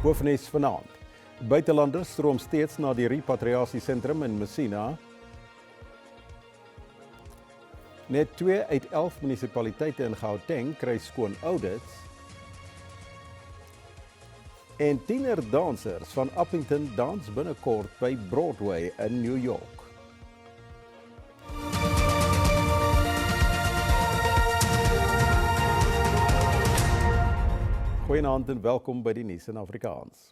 Hoofnuus vanaand. Buitelanders stroom steeds na die repatriasiesentrum in Messina. Net 2 uit 11 munisipaliteite in Gauteng kry skoon audits. En tienerdansers van Uppington dans binnekort by Broadway in New York. Goeienaand en welkom by die nuus in Afrikaans.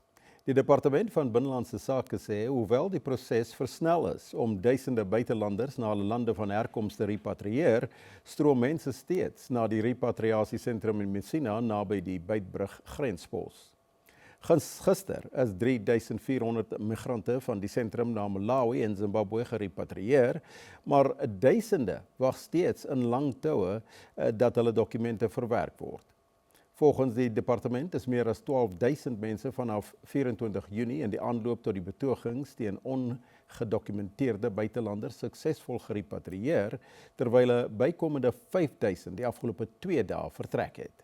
Die Departement van Binnelandse Sake sê, hoewel die proses versnel is om duisende buitelanders na hulle lande van herkoms te repatrieer, stroom mense steeds na die repatriasiesentrum in Messina naby die Beitbrug grenspos. Gister is 3400 migrante van die sentrum na Malawi en Zimbabwe gerepatrieer, maar duisende wag steeds in lang toue dat hulle dokumente verwerk word. Volgens die departement is meer as 12.000 mense vanaf 24 Junie in die aanloop tot die betogings teen ongedokumenteerde buitelanders suksesvol gerepatrieer, terwyl 'n bykomende 5.000 die afgelope 2 dae vertrek het.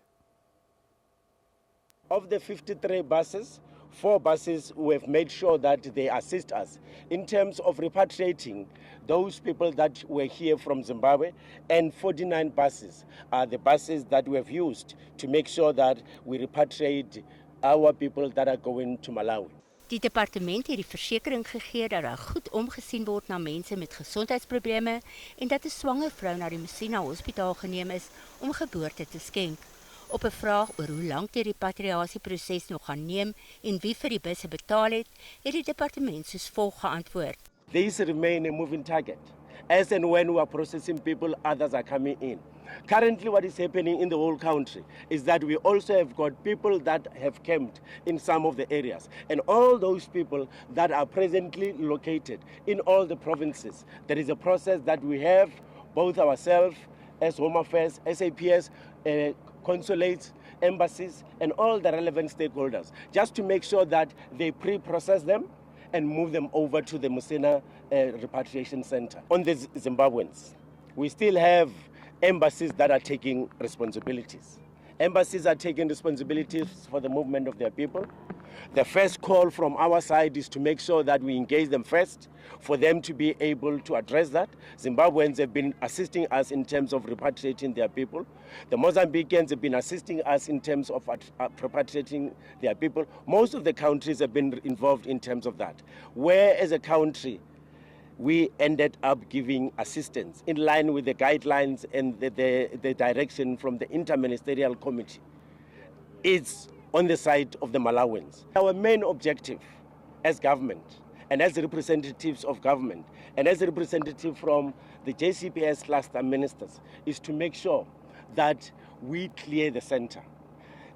Of the 53 buses, 4 buses we have made sure that they assist us in terms of repatriating those people that were here from Zimbabwe, and 49 buses are the buses that we have used to make sure that we repatriate our people that are going to Malawi. Die departement het die versekering gegee dat daar goed omgesien word na mense met gesondheidsprobleme en dat 'n swanger vrou na die Messina Hospitaal geneem is om geboorte te skenk. Op 'n vraag oor hoe lank die repatriasieproses nog gaan neem en wie vir die busse betaal het die departement soos volg geantwoord. These remain a moving target. As and when we are processing people, others are coming in. Currently what is happening in the whole country is that we also have got people that have camped in some of the areas. And all those people that are presently located in all the provinces, there is a process that we have, both ourselves as Home Affairs, SAPS, consulates, embassies, and all the relevant stakeholders, just to make sure that they pre-process them and move them over to the Messina Repatriation Center. On the Zimbabweans, we still have embassies that are taking responsibilities. Embassies are taking responsibilities for the movement of their people. The first call from our side is to make sure that we engage them first, for them to be able to address that. Zimbabweans have been assisting us in terms of repatriating their people. The Mozambicans have been assisting us in terms of repatriating their people. Most of the countries have been involved in terms of that. Where as a country, we ended up giving assistance in line with the guidelines and the direction from the Interministerial Committee. It's on the side of the Malawians. Our main objective as government and as representatives of government and as a representative from the JCPS cluster ministers is to make sure that we clear the center.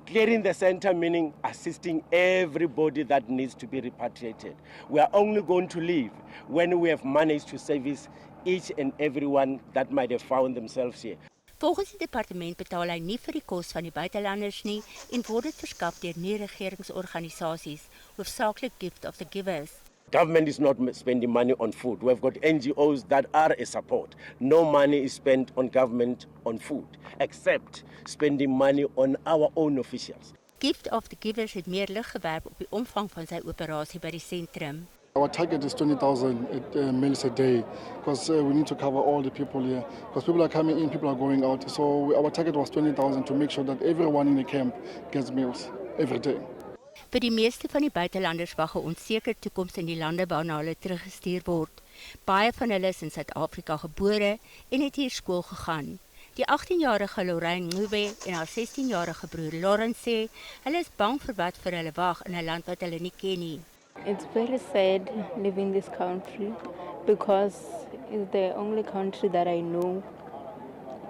Clearing the center meaning assisting everybody that needs to be repatriated. We are only going to leave when we have managed to service each and everyone that might have found themselves here. Volgens die departement betaal hy nie vir die kos van die buitelanders nie en word dit verskaf deur nie-regeringsorganisasies, hoofsaaklik Gift of the Givers. Government is not spending money on food. We've got NGOs that are a support. No money is spent on government on food, except spending money on our own officials. Gift of the Givers het meer lig gewerp op die omvang van sy operasie by die sentrum. Our target is 20,000 meals a day because we need to cover all the people here. Because people are coming in, people are going out. So our target was 20,000 to make sure that everyone in the camp gets meals every day. Vir die meeste van die buitelanders wag 'n onseker toekoms in die lande waarna hulle teruggestuur word. Baie van hulle is in Suid-Afrika gebore en het hier skool gegaan. Die 18-jarige Lorraine Ngube en haar 16-jarige broer Lawrence sê hulle is bang vir wat vir hulle wag in 'n land wat hulle nie ken nie. It's very sad living this country because it's the only country that I know.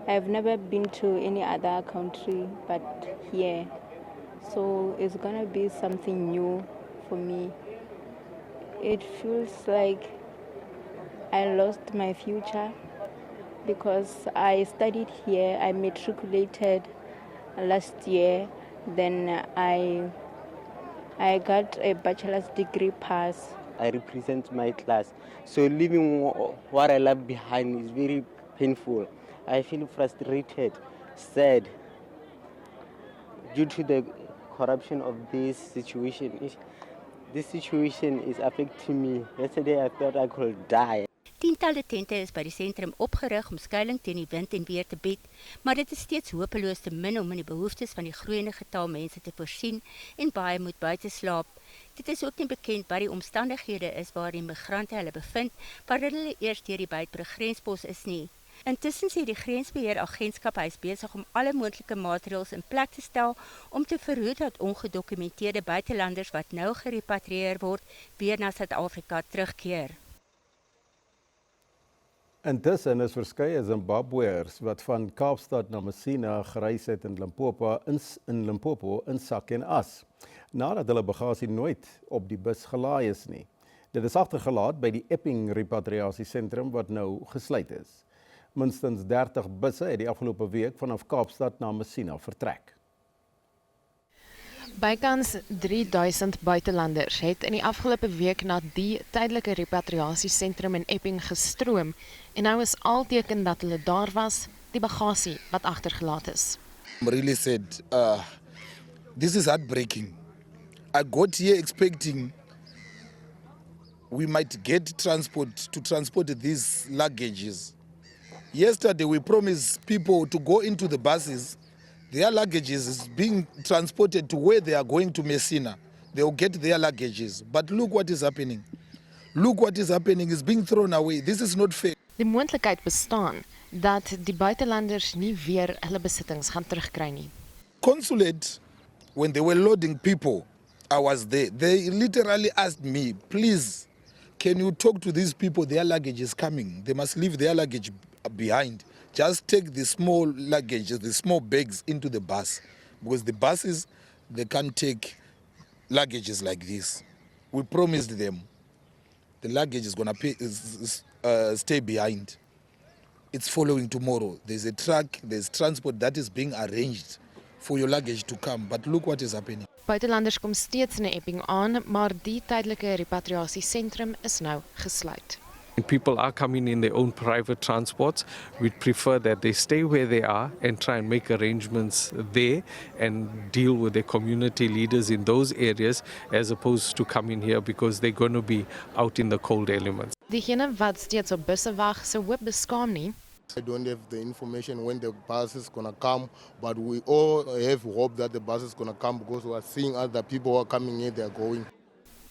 I've never been to any other country but here. So it's gonna be something new for me. It feels like I lost my future because I studied here. I matriculated last year. Then I got a bachelor's degree pass. I represent my class. So leaving what I left behind is very painful. I feel frustrated, sad, due to the corruption of this situation. This situation is affecting me. Yesterday I thought I could die. Tientalle tente is by die sentrum opgerig om skuiling teen die wind en weer te bied, maar dit is steeds hopeloos te min om in die behoeftes van die groeiende getal mense te voorsien en baie moet buite slaap. Dit is ook nie bekend wat die omstandighede is waar die migrante hulle bevind, waar hulle eers deur die Beitbrug grenspos is nie. Intussen sê die grensbeheeragentskap hy is besig om alle moontlike maatreëls in plek te stel om te verhoed dat ongedokumenteerde buitelanders wat nou gerepatrieer word, weer na Suid-Afrika terugkeer. Intussen is verskeie Zimbabweërs wat van Kaapstad na Messina gereis het in Limpopo in sak en as, nadat hulle bagasie nooit op die bus gelaai is nie. Dit is agtergelaat by die Epping repatriasiesentrum wat nou gesluit is. Minstens 30 busse het die afgelope week vanaf Kaapstad na Messina vertrek. Bykans 3000 buitelanders het in die afgelope week na die tydelike repatriasiesentrum in Epping gestroom en nou is al teken dat hulle daar was, die bagasie wat agtergelaat is. I'm really sad. This is heartbreaking. I got here expecting we might get transport to transport these luggages. Yesterday we promised people to go into the buses. Their luggages is being transported to where they are going to Messina. They will get their luggages. But look what is happening. Look what is happening. It's being thrown away. This is not fair. Die moontlikheid bestaan dat die buitelanders nie weer hulle besittings gaan terugkry nie. Consulate, when they were loading people, I was there. They literally asked me, please, can you talk to these people? Their luggage is coming. They must leave their luggage behind. Just take the small luggage, the small bags into the bus. Because the buses, they can't take luggages like this. We promised them the luggage is going to stay behind. It's following tomorrow. There's a truck, there's transport that is being arranged for your luggage to come. But look what is happening. Buitelanders kom steeds in Epping aan, maar die tydelike repatriasiesentrum is nou gesluit. People are coming in their own private transports. We'd prefer that they stay where they are and try and make arrangements there and deal with their community leaders in those areas as opposed to coming here because they're going to be out in the cold elements. Diegene wat steeds op busse wag, se hoop beskaam nie. I don't have the information when the bus is going to come, but we all have hope that the bus is going to come because we are seeing other people who are coming here, they are going.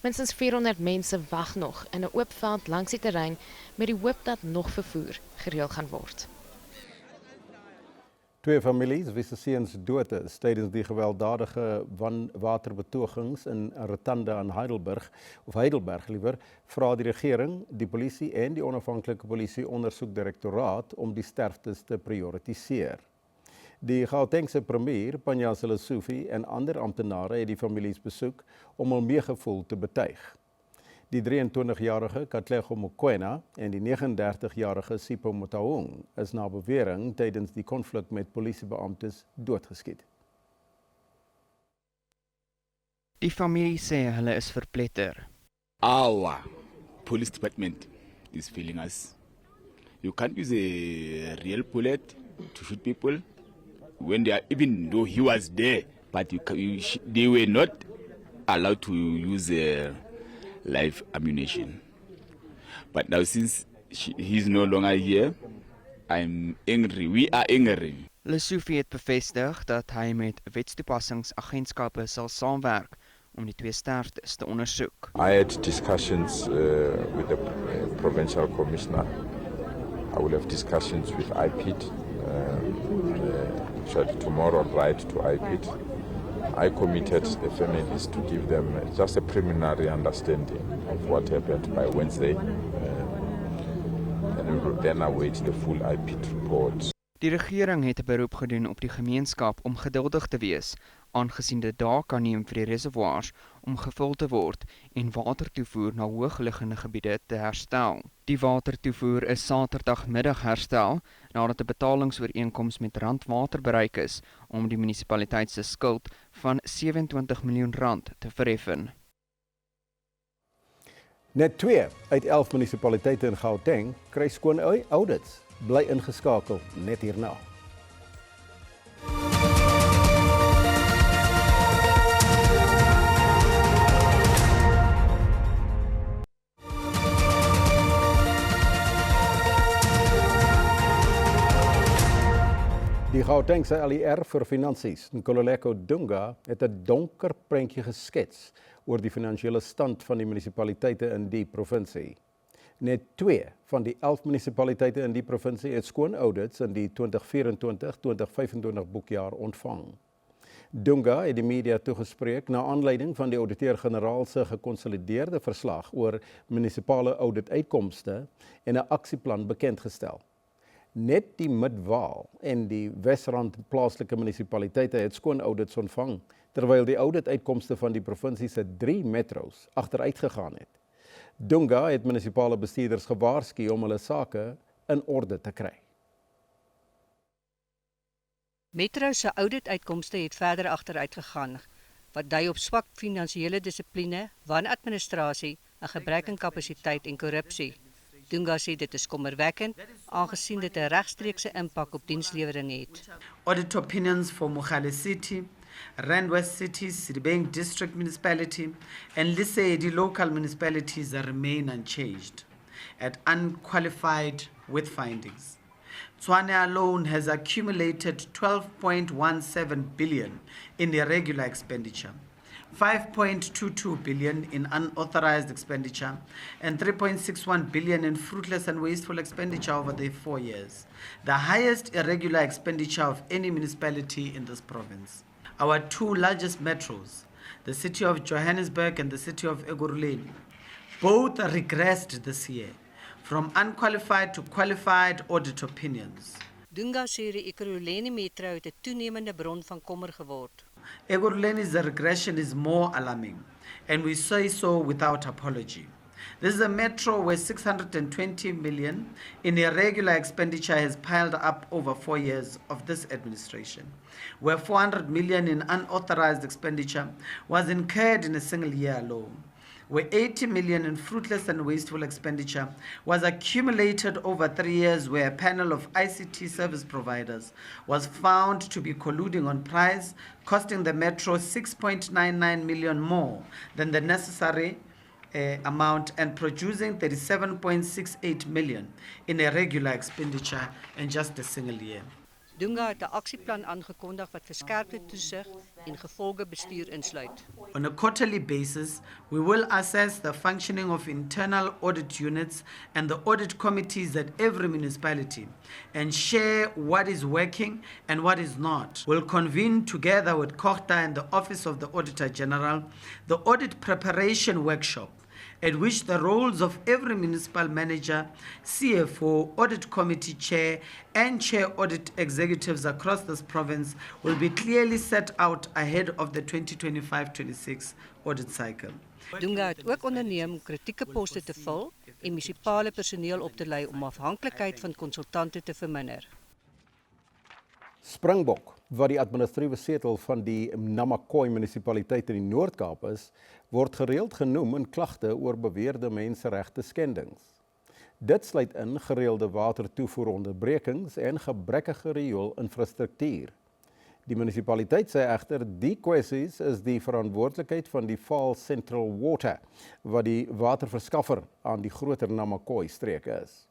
Minstens 400 mense wag nog in 'n oop veld langs die terrein met die hoop dat nog vervoer gereël gaan word. 2 families wie se seuns dood is tydens die gewelddadige waterbetogings in Retanda in Heidelberg liewer, vra die regering, die polisie en die onafhanklike polisie ondersoekdirektoraat om die sterftes te prioritiseer. Die Gautengse premier, Panyaza Lesufi en ander amptenare het die families besoek om hul meegevoel te betuig. Die 23-jarige Katlego Mokoena en die 39-jarige Sipho Motaung is na bewering tydens die konflik met polisiebeamptes doodgeskiet. Die familie sê hulle is verpletter. Our police department is failing us. You can't use a real bullet to shoot people. When they are, even though he was there, but they were not allowed to use live ammunition. But now since he's no longer here, I'm angry. We are angry. Lesufi het bevestig dat hy met wetstoepassingsagentskappe sal saamwerk om die 2 sterftes te ondersoek. I had discussions with the provincial commissioner. I will have discussions with IPID. Tomorrow right to IPID. I committed the families to give them just a preliminary understanding of what happened by Wednesday, and we will then await the full IPID report. Die regering het 'n beroep gedoen op die gemeenskap om geduldig te wees, aangesien dit dae kan neem vir die reservoirs om gevul te word en watertoevoer na hoogliggende gebiede te herstel. Die watertoevoer is Saterdagmiddag herstel nadat 'n betalingsooreenkoms met Randwater bereik is om die munisipaliteit se skuld van R27 miljoen te verheffen. Net 2 uit 11 munisipaliteite in Gauteng kry skoon audits. Bly ingeskakel net hierna. Die Gautengse LER vir Finansies, Nkululeko Dunga, het 'n donker prentjie geskets oor die finansiële stand van die munisipaliteite in die provinsie. Net 2 van die 11 munisipaliteite in die provinsie het skoon audits in die 2024-2025 boekjaar ontvang. Dunga het die media toegespreek na aanleiding van die ouditeur-generaal se gekonsolideerde verslag oor munisipale audituitkomste en 'n aksieplan bekendgestel. Net die Midvaal en die Wesrand plaaslike munisipaliteite het skoon audits ontvang, terwyl die audituitkomste van die provinsie se 3 metros agteruit gegaan het. Dunga het munisipale bestuurders gewaarsku om hulle sake in orde te kry. Metro se audituitkomste het verder agteruit gegaan, wat dui op swak finansiële dissipline, wanadministrasie, 'n gebrek aan kapasiteit en korrupsie. Dunga sê dit is kommerwekkend, aangesien dit 'n regstreekse impak op dienslewering het. Audit opinions for Mogale City, Rand West City, Sedibeng District Municipality, and Lesedi local municipalities remain unchanged at unqualified with findings. Tshwane alone has accumulated 12.17 billion in irregular expenditure, 5.22 billion in unauthorized expenditure, and 3.61 billion in fruitless and wasteful expenditure over the 4 years, the highest irregular expenditure of any municipality in this province. Our 2 largest metros, the city of Johannesburg and the city of Ekurhuleni, both regressed this year from unqualified to qualified audit opinions. Dunga sê die Ekurhuleni metro het 'n toenemende bron van kommer geword. Ekurhuleni's regression is more alarming, and we say so without apology. This is a metro where 620 million in irregular expenditure has piled up over 4 years of this administration, where 400 million in unauthorized expenditure was incurred in a single year alone, where 80 million in fruitless and wasteful expenditure was accumulated over 3 years, where a panel of ICT service providers was found to be colluding on price, costing the metro 6.99 million more than the necessary amount and producing 37.68 million in irregular expenditure in just a single year. Dunga het 'n aksieplan aangekondig wat verskerpte toesig en gevolge bestuur insluit. On a quarterly basis, we will assess the functioning of internal audit units and the audit committees at every municipality and share what is working and what is not. We'll convene together with COGTA and the Office of the Auditor General the audit preparation workshop, at which the roles of every municipal manager, CFO, audit committee chair, and chair audit executives across this province will be clearly set out ahead of the 2025-26 audit cycle. Dunga het ook onderneem om kritieke poste te vul en munisipale personeel op te lei om afhanklikheid van konsultante te verminder. Springbok, wat die administratiewe setel van die Namakwa munisipaliteit in die Noord-Kaap is, word gereeld genoem in klagte oor beweerde menseregte skendings. Dit sluit in gereelde watertoevoeronderbrekings en gebrekkige riool-infrastruktuur. Die munisipaliteit sê egter die kwessies is die verantwoordelikheid van die Vaal Central Water, wat die waterverskaffer aan die groter Namakwa streek is.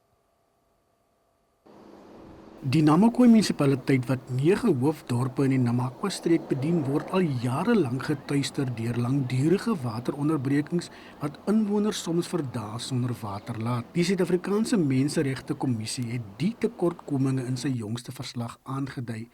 Die Namakwa munisipaliteit wat 9 hoofdorpe in die Namakwa streek bedien, word al jare lank getuister deur langdurige wateronderbrekings wat inwoners soms vir dae sonder water laat. Die Suid-Afrikaanse Menseregte Kommissie het die tekortkominge in sy jongste verslag aangedui.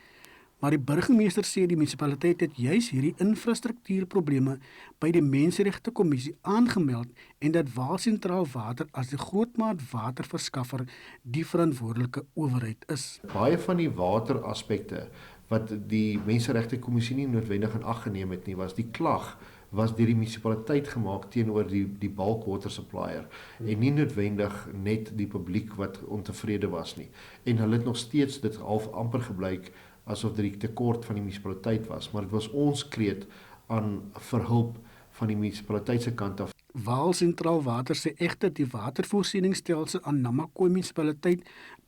Maar die burgemeester sê die munisipaliteit het juis hierdie infrastruktuurprobleme by die Menseregte Kommissie aangemeld en dat Vaal Sentraal Water as die grootmaat waterverskaffer die verantwoordelike owerheid is. Baie van die wateraspekte wat die Menseregte Kommissie nie noodwendig in ag geneem het nie, was die klag was deur die munisipaliteit gemaak teenoor die bulk water supplier en nie noodwendig net die publiek wat ontevrede was nie. En hulle het nog steeds dit half amper gebruik asof dit die tekort van die munisipaliteit was, maar dit was ons kreet aan verhulp van die munisipaliteit se kant af. Vaal Sentraal Water sê egter die watervoorsieningsstelsel aan Namakwa munisipaliteit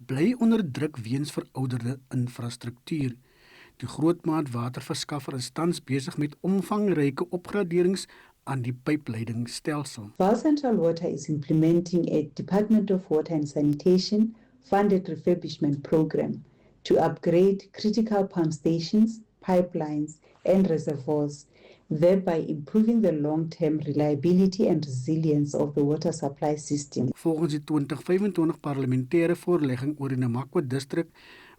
bly onder druk weens verouderde infrastruktuur. Die grootmaat waterverskaffer is tans besig met omvangryke opgraderings aan die pypleidingstelsel. Vaal Central Water is implementing a Department of Water and Sanitation funded refurbishment program to upgrade critical pump stations, pipelines, and reservoirs, thereby improving the long-term reliability and resilience of the water supply system. Volgens die 2025 parlementêre voorlegging oor die Namakwa distrik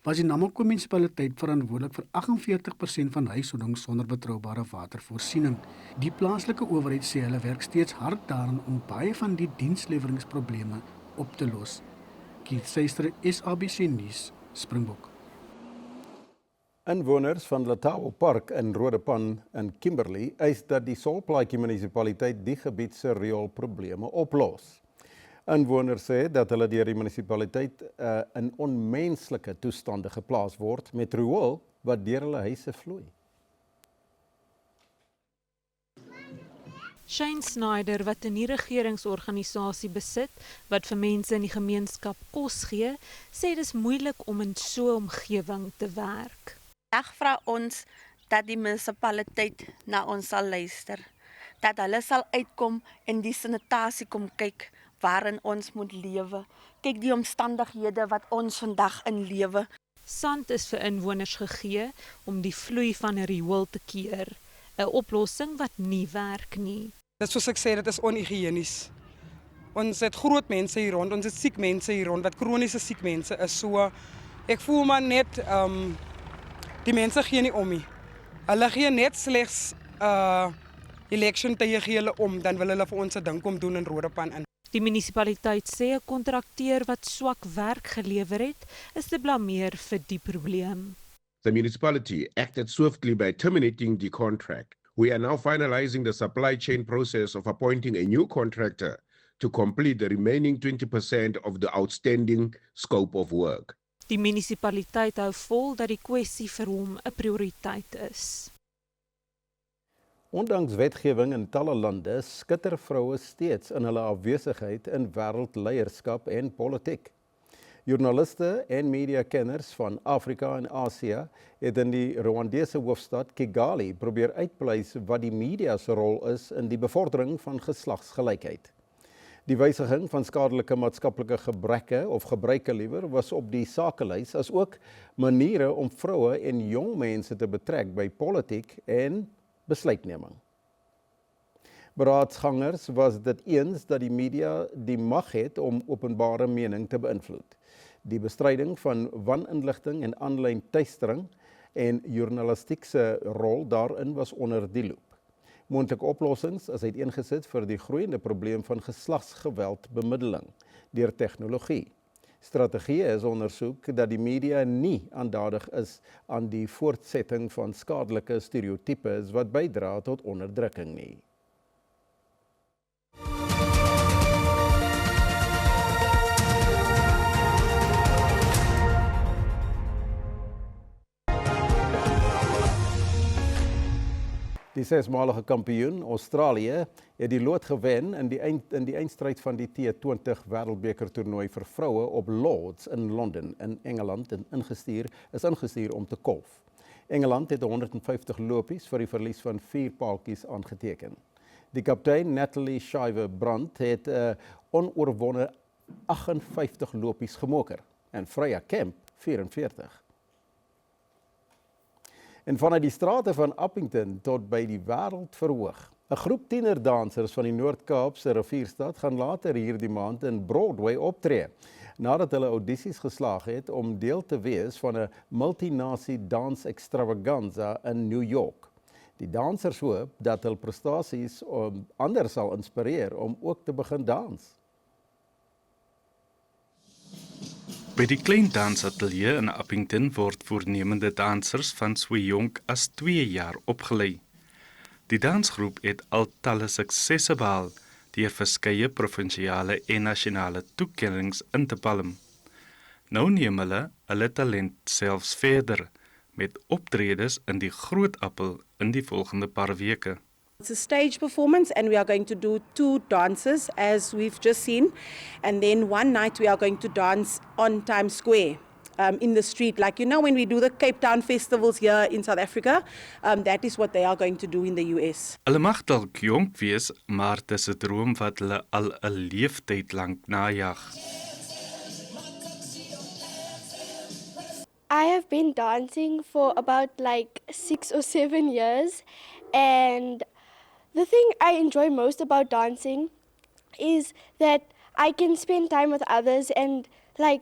was die Namakwa munisipaliteit verantwoordelik vir 48% van huishoudings sonder betroubare watervoorsiening. Die plaaslike owerheid sê hulle werk steeds hard daaraan om baie van die diensleweringsprobleme op te los. Keith Seister, SABC Nuus, Springbok. Inwoners van Latabo Park in Rodepan in Kimberley eis dat die Solplaatjie munisipaliteit die gebied se rioolprobleme oplos. Inwoners sê dat hulle deur die munisipaliteit in onmenslike toestande geplaas word met riool wat deur hulle huise vloei. Shane Snyder, wat 'n nie-regeringsorganisasie besit wat vir mense in die gemeenskap kos gee, sê dis moeilik om in so 'n omgewing te werk. Ek vra ons dat die munisipaliteit na ons sal luister, dat hulle sal uitkom en die sanitasie kom kyk waarin ons moet lewe. Kyk die omstandighede wat ons vandag in lewe. Sand is vir inwoners gegee om die vloei van 'n riool te keer, 'n oplossing wat nie werk nie. Dit is soos ek sê, dit is onhygiënies. Ons het groot mense hier rond, ons het siek mense hier rond, wat kroniese siek mense is. So, ek voel maar net, die mense gee nie om nie. Hulle gee net slegs election tye gee hulle om, dan wil hulle vir ons 'n ding kom doen in Rodepan in. Die munisipaliteit sê 'n kontrakteur wat swak werk gelewer het, is te blameer vir die probleem. The municipality acted swiftly by terminating the contract. We are now finalizing the supply chain process of appointing a new contractor to complete the remaining 20% of the outstanding scope of work. Die munisipaliteit hou vol dat die kwessie vir hom 'n prioriteit is. Ondanks wetgewing in talle lande skitter vroue steeds in hulle afwesigheid in wêreldleierskap en politiek. Joernaliste en mediakenners van Afrika en Asië het in die Rwandese hoofstad Kigali probeer uitpleis wat die media se rol is in die bevordering van geslagsgelykheid. Die wysiging van skadelike maatskaplike gebreke of gebruike liewer was op die sakelys as ook maniere om vroue en jong mense te betrek by politiek en besluitneming. Beraadsgangers was dit eens dat die media die mag het om openbare mening te beïnvloed. Die bestryding van waninligting en aanlyn tuistering en journalistiek se rol daarin was onder die loep. Moontlike oplossings is uiteengesit vir die groeiende probleem van geslagsgeweldbemiddeling deur tegnologie. Strategie is ondersoek dat die media nie aandadig is aan die voortsetting van skadelike stereotypes wat bydra tot onderdrukking nie. Die 6-malige kampioen Australië het die lood gewen in die eindstryd van die T20 Wêreldbeker toernooi vir vroue op Lords in Londen in Engeland is ingestuur om te kolf. Engeland het 150 lopies vir die verlies van 4 paaltjies aangeteken. Die kaptein Natalie Schuyver-Brandt het 'n onoorwonde 58 lopies gemoker en Freya Kemp 44. En vanuit die strate van Appington tot by die Wêreldverhoog. 'n Groep tienerdansers van die Noord-Kaapse rivierstad gaan later hierdie maand in Broadway optree, nadat hulle audisies geslaag het om deel te wees van 'n multinasie dans extravaganza in New York. Die dansers hoop dat hul prestasies ander sal inspireer om ook te begin dans. By die klein dansatelier in Appington word voornemende dansers van so jonk as 2 jaar opgelei. Die dansgroep het al talle suksesse behaal deur verskeie provinsiale en nasionale toekennings in te palm. Nou neem hulle talent selfs verder met optredes in die Groot Appel in die volgende paar weke. It's a stage performance and we are going to do 2 dances as we've just seen, and then one night we are going to dance on Times Square in the street, like when we do the Cape Town festivals here in South Africa, that is what they are going to do in the US. Hulle mag dalk jonk wees, maar dis 'n droom wat hulle al 'n leeftyd lank najag. I have been dancing for about like 6 or 7 years, and the thing I enjoy most about dancing is that I can spend time with others and like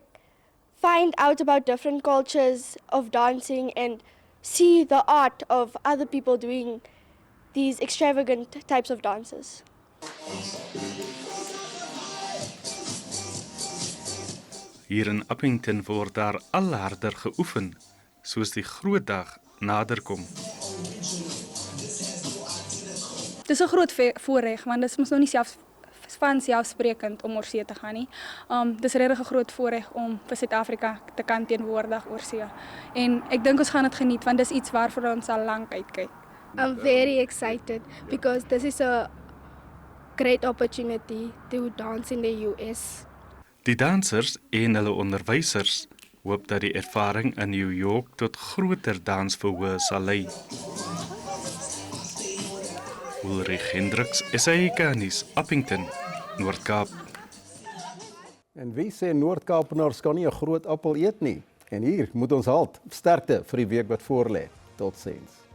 find out about different cultures of dancing and see the art of other people doing these extravagant types of dances. Hier in Uppington word daar al harder geoefen, soos die groot dag naderkom. Dis 'n groot voorreg, want dit is mos nou nie vanselfsprekend om oorsee te gaan nie. Dis regtig 'n groot voorreg om vir Suid-Afrika te kan teenwoordig oorsee. En ek dink ons gaan dit geniet, want dis iets waarvoor ons al lank uitkyk. I'm very excited because this is a great opportunity to dance in the US. Die dansers en hulle onderwysers hoop dat die ervaring in New York tot groter dansverhoor sal lei. Ulrich Hendricks, SAK nuus, Uppington, Noord-Kaap. En wie sê Noord-Kaapenaars kan nie 'n groot appel eet nie? En hier moet ons halt. Sterkte vir die week wat voorlê. Totsiens.